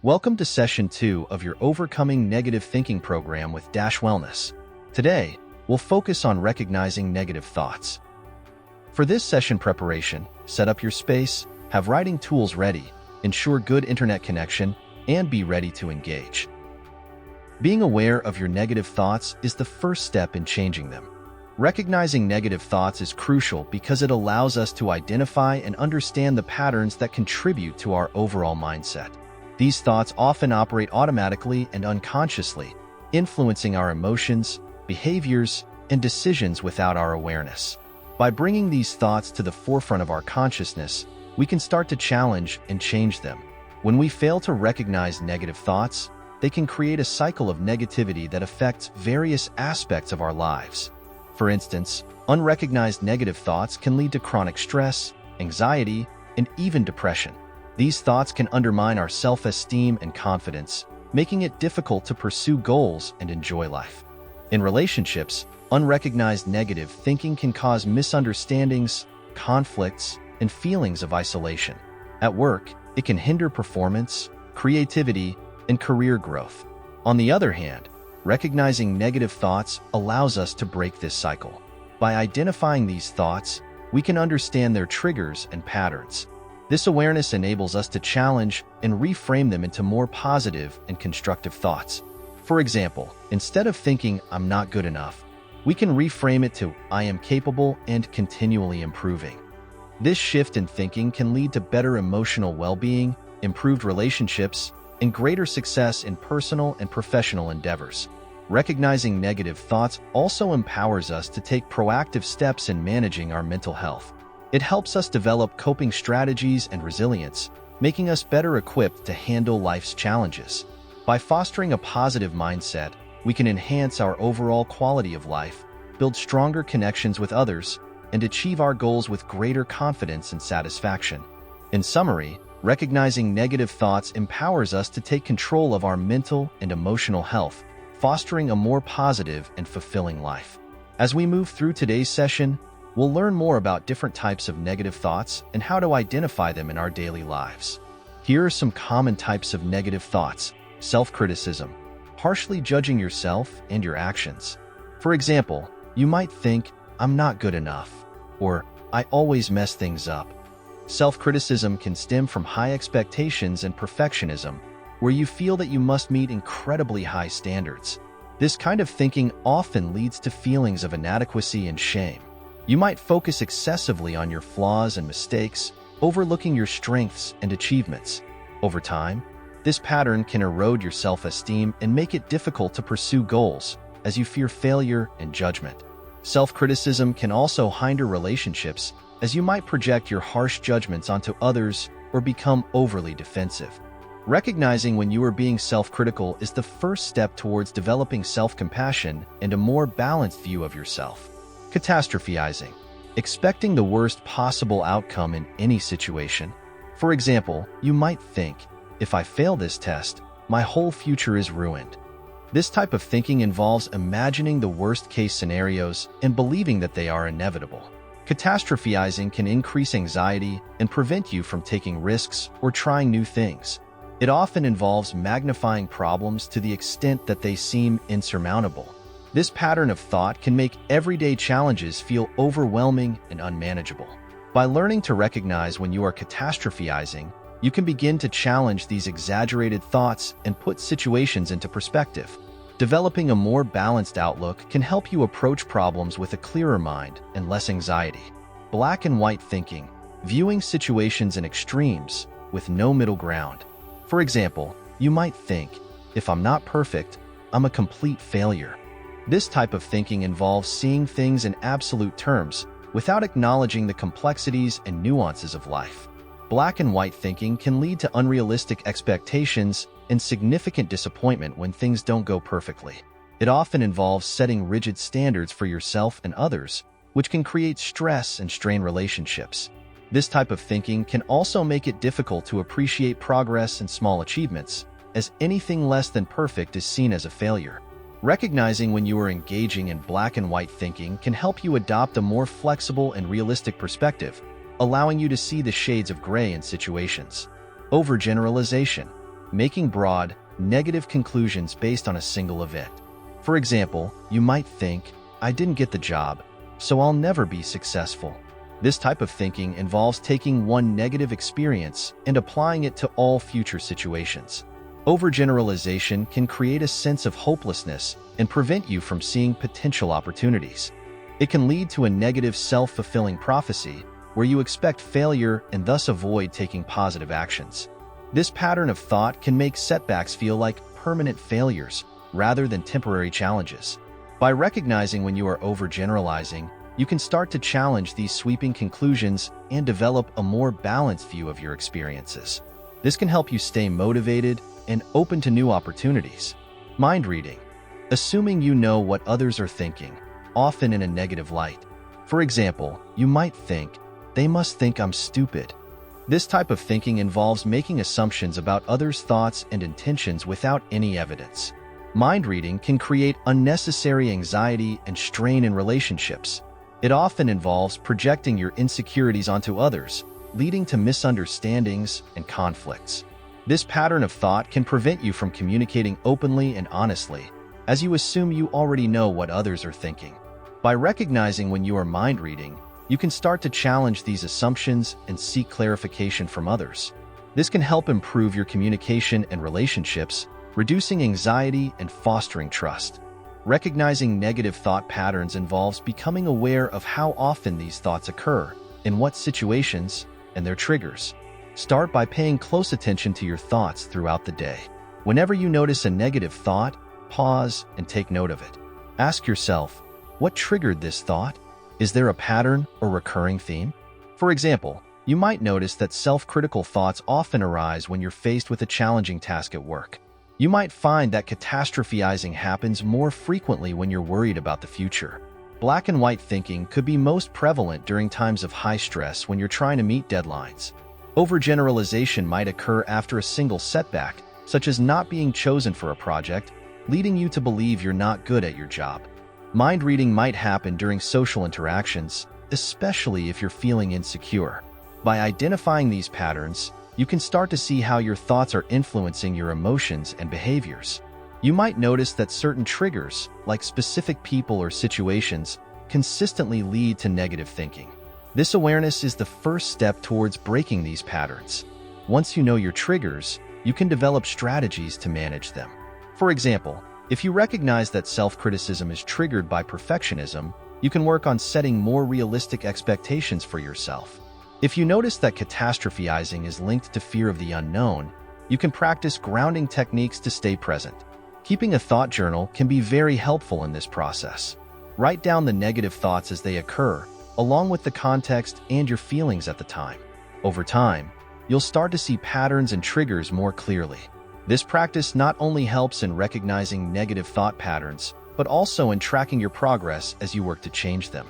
Welcome to Session 2 of your Overcoming Negative Thinking program with Dash Wellness. Today, we'll focus on recognizing negative thoughts. For this session preparation, set up your space, have writing tools ready, ensure good internet connection, and be ready to engage. Being aware of your negative thoughts is the first step in changing them. Recognizing negative thoughts is crucial because it allows us to identify and understand the patterns that contribute to our overall mindset. These thoughts often operate automatically and unconsciously, influencing our emotions, behaviors, and decisions without our awareness. By bringing these thoughts to the forefront of our consciousness, we can start to challenge and change them. When we fail to recognize negative thoughts, they can create a cycle of negativity that affects various aspects of our lives. For instance, unrecognized negative thoughts can lead to chronic stress, anxiety, and even depression. These thoughts can undermine our self-esteem and confidence, making it difficult to pursue goals and enjoy life. In relationships, unrecognized negative thinking can cause misunderstandings, conflicts, and feelings of isolation. At work, it can hinder performance, creativity, and career growth. On the other hand, recognizing negative thoughts allows us to break this cycle. By identifying these thoughts, we can understand their triggers and patterns. This awareness enables us to challenge and reframe them into more positive and constructive thoughts. For example, instead of thinking, "I'm not good enough," we can reframe it to, "I am capable and continually improving." This shift in thinking can lead to better emotional well-being, improved relationships, and greater success in personal and professional endeavors. Recognizing negative thoughts also empowers us to take proactive steps in managing our mental health. It helps us develop coping strategies and resilience, making us better equipped to handle life's challenges. By fostering a positive mindset, we can enhance our overall quality of life, build stronger connections with others, and achieve our goals with greater confidence and satisfaction. In summary, recognizing negative thoughts empowers us to take control of our mental and emotional health, fostering a more positive and fulfilling life. As we move through today's session, we'll learn more about different types of negative thoughts and how to identify them in our daily lives. Here are some common types of negative thoughts: self-criticism, harshly judging yourself and your actions. For example, you might think, "I'm not good enough," or "I always mess things up." Self-criticism can stem from high expectations and perfectionism, where you feel that you must meet incredibly high standards. This kind of thinking often leads to feelings of inadequacy and shame. You might focus excessively on your flaws and mistakes, overlooking your strengths and achievements. Over time, this pattern can erode your self-esteem and make it difficult to pursue goals, as you fear failure and judgment. Self-criticism can also hinder relationships, as you might project your harsh judgments onto others or become overly defensive. Recognizing when you are being self-critical is the first step towards developing self-compassion and a more balanced view of yourself. Catastrophizing, expecting the worst possible outcome in any situation. For example, you might think, "If I fail this test, my whole future is ruined." This type of thinking involves imagining the worst-case scenarios and believing that they are inevitable. Catastrophizing can increase anxiety and prevent you from taking risks or trying new things. It often involves magnifying problems to the extent that they seem insurmountable. This pattern of thought can make everyday challenges feel overwhelming and unmanageable. By learning to recognize when you are catastrophizing, you can begin to challenge these exaggerated thoughts and put situations into perspective. Developing a more balanced outlook can help you approach problems with a clearer mind and less anxiety. Black and white thinking, viewing situations in extremes with no middle ground. For example, you might think, "If I'm not perfect, I'm a complete failure." This type of thinking involves seeing things in absolute terms without acknowledging the complexities and nuances of life. Black and white thinking can lead to unrealistic expectations and significant disappointment when things don't go perfectly. It often involves setting rigid standards for yourself and others, which can create stress and strain relationships. This type of thinking can also make it difficult to appreciate progress and small achievements, as anything less than perfect is seen as a failure. Recognizing when you are engaging in black and white thinking can help you adopt a more flexible and realistic perspective, allowing you to see the shades of gray in situations. Overgeneralization. making broad, negative conclusions based on a single event. For example, you might think, I didn't get the job, so I'll never be successful. This type of thinking involves taking one negative experience and applying it to all future situations. Overgeneralization can create a sense of hopelessness and prevent you from seeing potential opportunities. It can lead to a negative self-fulfilling prophecy where you expect failure and thus avoid taking positive actions. This pattern of thought can make setbacks feel like permanent failures rather than temporary challenges. By recognizing when you are overgeneralizing, you can start to challenge these sweeping conclusions and develop a more balanced view of your experiences. This can help you stay motivated and open to new opportunities. Mind reading. Assuming you know what others are thinking, often in a negative light. For example, you might think, they must think I'm stupid. This type of thinking involves making assumptions about others' thoughts and intentions without any evidence. Mind reading can create unnecessary anxiety and strain in relationships. It often involves projecting your insecurities onto others, leading to misunderstandings and conflicts. This pattern of thought can prevent you from communicating openly and honestly, as you assume you already know what others are thinking. By recognizing when you are mind reading, you can start to challenge these assumptions and seek clarification from others. This can help improve your communication and relationships, reducing anxiety and fostering trust. Recognizing negative thought patterns involves becoming aware of how often these thoughts occur, in what situations, and their triggers. Start by paying close attention to your thoughts throughout the day. Whenever you notice a negative thought, pause and take note of it. Ask yourself, what triggered this thought? Is there a pattern or recurring theme? For example, you might notice that self-critical thoughts often arise when you're faced with a challenging task at work. You might find that catastrophizing happens more frequently when you're worried about the future. Black and white thinking could be most prevalent during times of high stress when you're trying to meet deadlines. Overgeneralization might occur after a single setback, such as not being chosen for a project, leading you to believe you're not good at your job. Mind reading might happen during social interactions, especially if you're feeling insecure. By identifying these patterns, you can start to see how your thoughts are influencing your emotions and behaviors. You might notice that certain triggers, like specific people or situations, consistently lead to negative thinking. This awareness is the first step towards breaking these patterns. Once you know your triggers, you can develop strategies to manage them. For example, if you recognize that self-criticism is triggered by perfectionism, you can work on setting more realistic expectations for yourself. If you notice that catastrophizing is linked to fear of the unknown, you can practice grounding techniques to stay present. Keeping a thought journal can be very helpful in this process. Write down the negative thoughts as they occur, along with the context and your feelings at the time. Over time, you'll start to see patterns and triggers more clearly. This practice not only helps in recognizing negative thought patterns, but also in tracking your progress as you work to change them.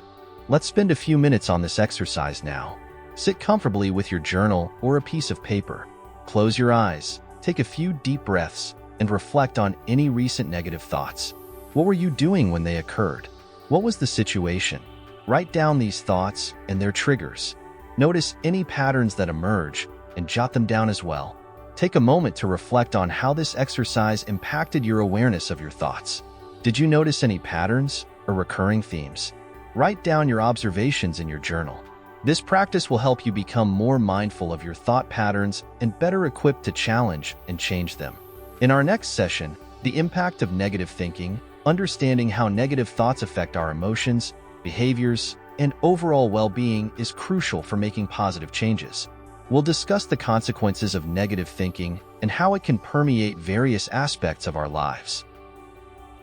Let's spend a few minutes on this exercise now. Sit comfortably with your journal or a piece of paper. Close your eyes, take a few deep breaths, and reflect on any recent negative thoughts. What were you doing when they occurred? What was the situation? Write down these thoughts and their triggers. Notice any patterns that emerge and jot them down as well. Take a moment to reflect on how this exercise impacted your awareness of your thoughts. Did you notice any patterns or recurring themes? Write down your observations in your journal. This practice will help you become more mindful of your thought patterns and better equipped to challenge and change them. In our next session, the impact of negative thinking, understanding how negative thoughts affect our emotions, behaviors, and overall well-being is crucial for making positive changes. We'll discuss the consequences of negative thinking and how it can permeate various aspects of our lives.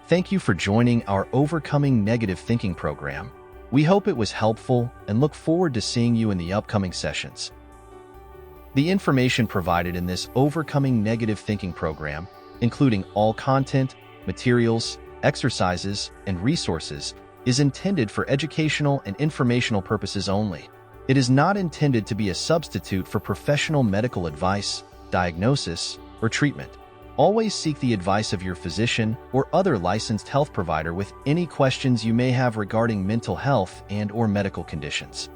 Thank you for joining our Overcoming Negative Thinking program. We hope it was helpful and look forward to seeing you in the upcoming sessions. The information provided in this Overcoming Negative Thinking program, including all content, materials, exercises, and resources, is intended for educational and informational purposes only. It is not intended to be a substitute for professional medical advice, diagnosis, or treatment. Always seek the advice of your physician or other licensed health provider with any questions you may have regarding mental health and/or medical conditions.